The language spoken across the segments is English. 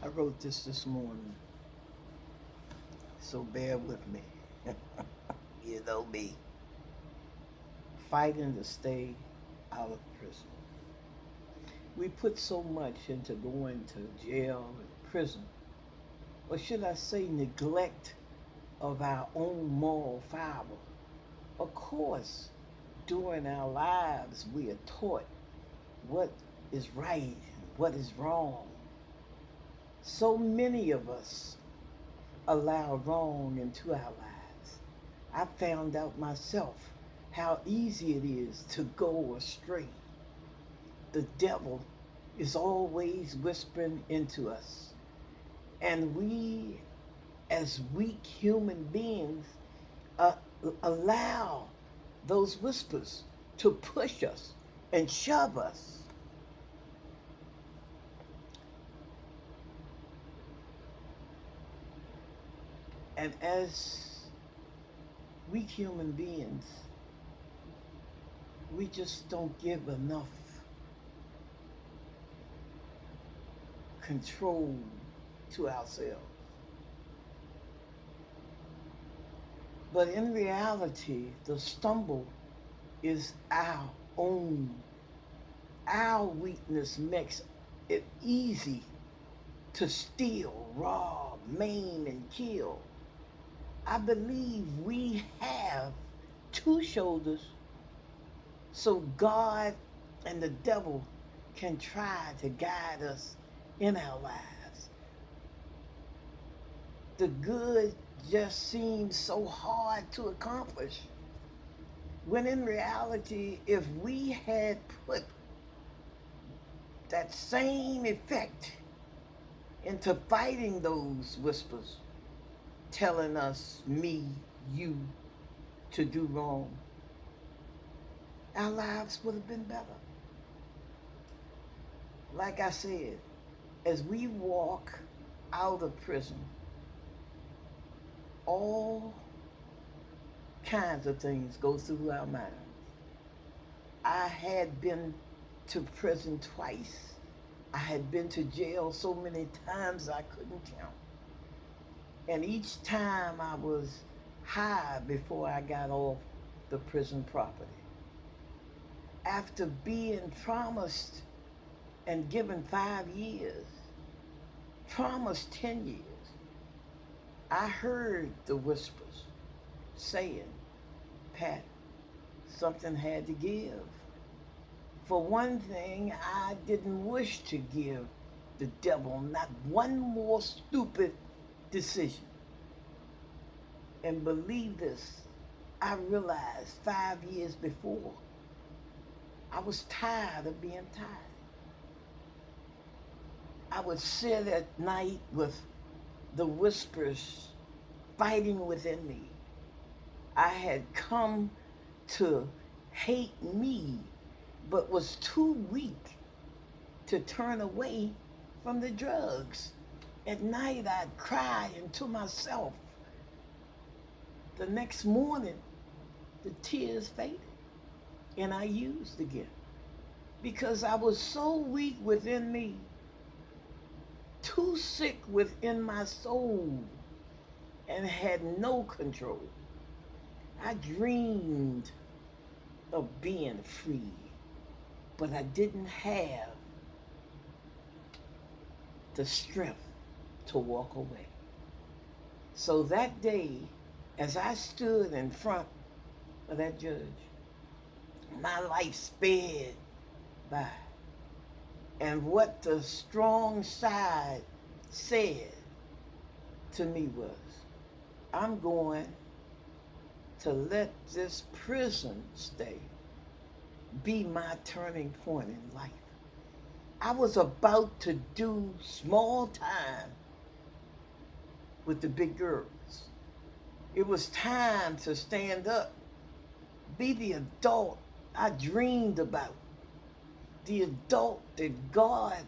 I wrote this morning, so bear with me. You know me, fighting to stay out of prison. We put so much into going to jail and prison, or should I say, neglect of our own moral fiber. Of course, during our lives, we are taught what is right and what is wrong. So many of us allow wrong into our lives. I found out myself how easy it is to go astray. The devil is always whispering into us. And we, as weak human beings, uh, allow those whispers to push us and shove us. And as weak human beings, we just don't give enough control to ourselves. But in reality, the stumble is our own. Our weakness makes it easy to steal, rob, maim, and kill. I believe we have two shoulders so God and the devil can try to guide us in our lives. The good just seems so hard to accomplish. When in reality, if we had put that same effect into fighting those whispers telling us, me, you, to do wrong, our lives would have been better. Like I said, as we walk out of prison, all kinds of things go through our mind. I had been to prison twice. I had been to jail so many times I couldn't count. And each time I was high before I got off the prison property. After being promised and given 5 years, promised 10 years, I heard the whispers saying, Pat, something had to give. For one thing, I didn't wish to give the devil not one more stupid decision. And believe this, I realized 5 years before, I was tired of being tired. I would sit at night with the whispers fighting within me. I had come to hate me, but was too weak to turn away from the drugs. At night, I'd cry into myself. The next morning, the tears faded and I used again because I was so weak within me, too sick within my soul, and had no control. I dreamed of being free, but I didn't have the strength to walk away. So that day, as I stood in front of that judge, my life sped by. And what the strong side said to me was, I'm going to let this prison stay be my turning point in life. I was about to do small time with the big girls. It was time to stand up, be the adult I dreamed about, the adult that God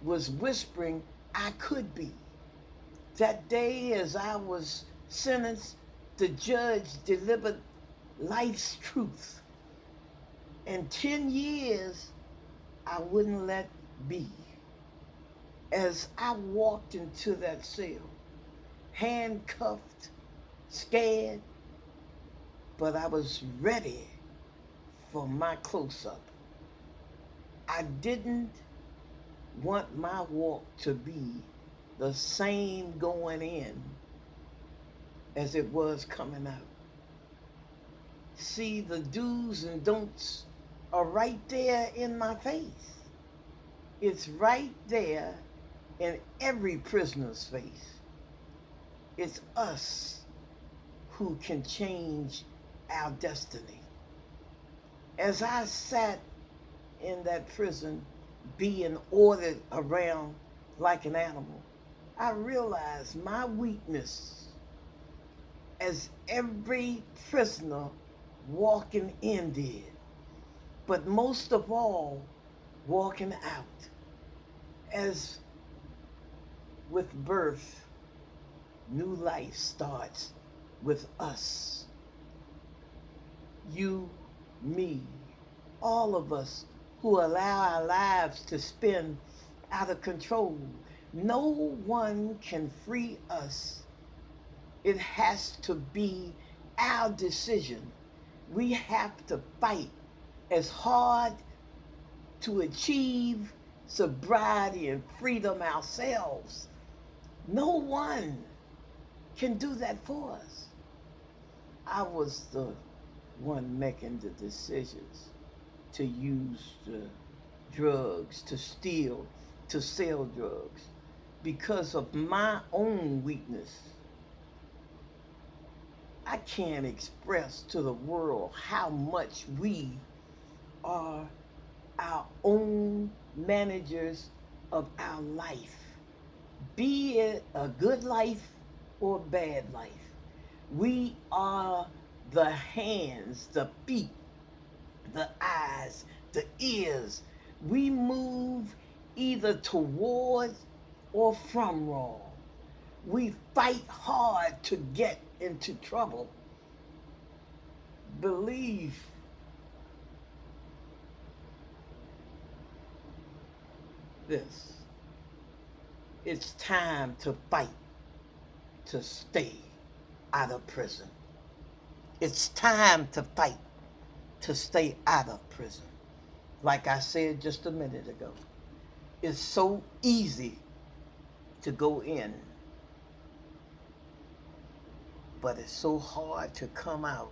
was whispering I could be. That day, as I was sentenced, the judge delivered life's truth. And 10 years I wouldn't let be. As I walked into that cell, handcuffed, scared, but I was ready for my close up. I didn't want my walk to be the same going in as it was coming out. See, the do's and don'ts are right there in my face. It's right there in every prisoner's face. It's us who can change our destiny. As I sat in that prison, being ordered around like an animal, I realized my weakness as every prisoner walking in did, but most of all, walking out. As with birth, new life starts with us. You, me, all of us who allow our lives to spin out of control. No one can free us. It has to be our decision. We have to fight as hard to achieve sobriety and freedom ourselves. No one can do that for us. I was the one making the decisions to use the drugs, to steal, to sell drugs because of my own weakness. I can't express to the world how much we are our own managers of our life, be it a good life or a bad life. We are the hands, the feet, the eyes, the ears. We move either toward or from wrong. We fight hard to get into trouble. Believe this. It's time to fight to stay out of prison. It's time to fight to stay out of prison. Like I said just a minute ago, it's so easy to go in, but it's so hard to come out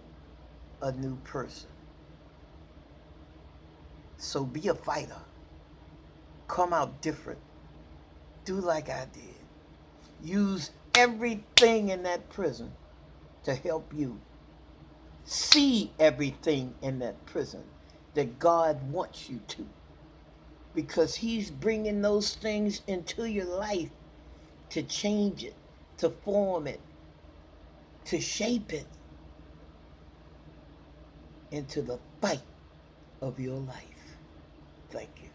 a new person. So be a fighter. Come out different. Do like I did. Use everything in that prison to help you. See everything in that prison that God wants you to. Because He's bringing those things into your life to change it, to form it, to shape it into the fight of your life. Thank you.